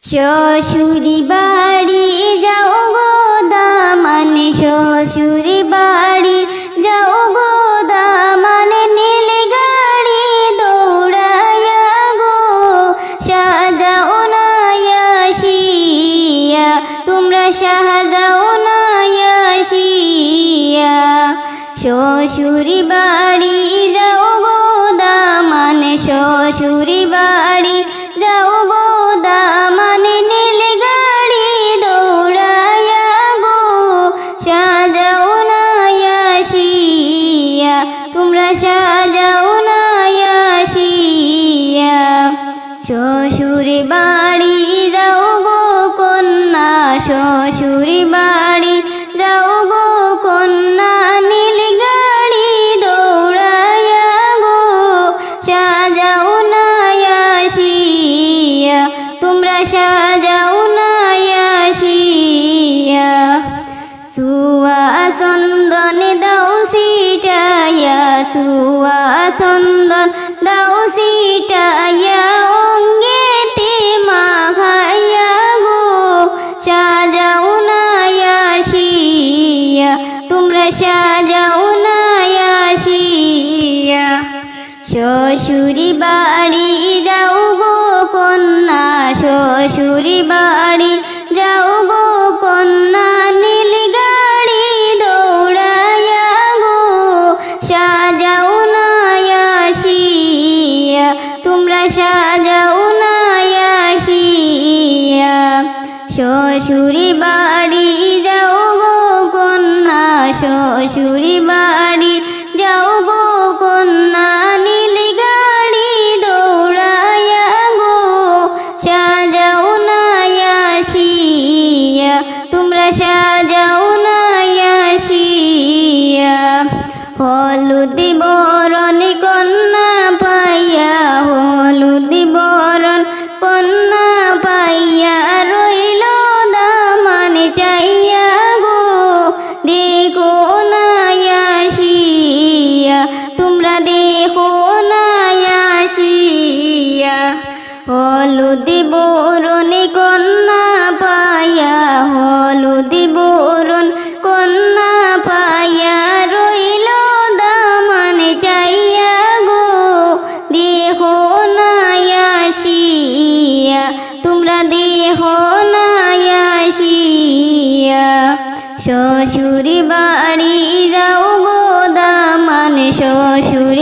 শ্বশুরি বাড়ি যাও গো দামান, শ্বশুরি বাড়ি যাও গো দামান, নীল গাড়ি দৌড়ায়া গো সাজাও না আসিয়া, তোমরা সাজাও না আসিয়া। শ্বশুরি বাড়ি যাও গো দামান, শ্বশুরি বাড়ি যাও গো দামান, নীল গাড়ি দৌড়ায়া গো সাজাও না আসিয়া, তোমরা সাজাও না আসিয়া। শ্বশুরি বাড়ি যাও গো কন্যা, শ্বশুরি বাড়ি যাও গো কন্যা, নীল গাড়ি দৌড়ায়া গো সাজাও না আসিয়া, তোমরা সাজাও না আসিয়া। সুয়া চন্দন দাও সিটাইয়া, সুয়া চন্দন দাও সিটাইয়া, অঙ্গেতে মাখাইয়া গো সাজাও না আসিয়া, তোমরা সাজাও না আসিয়া। শ্বশুরি বাড়ি যাও গো কন্যা, শ্বশুরি বাড়ি যাও গো কন্যা, নীল গাড়ি দৌড়ায়া গো সাজাও না আসিয়া, তোমরা সাজাও না আসিয়া। শ্বশুরি বাড়ি যাও গো কন্যা, শ্বশুরি বাড়ি যাও গো কন্যা, নীল গাড়ি দৌড়ায়া গো সাজাও না আসিয়া, তোমরা সাজাও না আসিয়া। হলুদ বরণ কন্যা পাইয়া, হলুদ বরণ কন্যা পাইয়া, রইল দামান চাইয়া গো দেখো না আসিয়া, তোমরা দেখো না আসিয়া। হলুদ বরণ কন্যা পাইয়া, হলুদ বরণ কন্যা পাইয়া, রইল দামান চাইয়া গো দেখো না আসিয়া, তোমরা দেখো না আসিয়া। শ্বশুরি বাড়ি যাও গো দামান, শ্বশুরি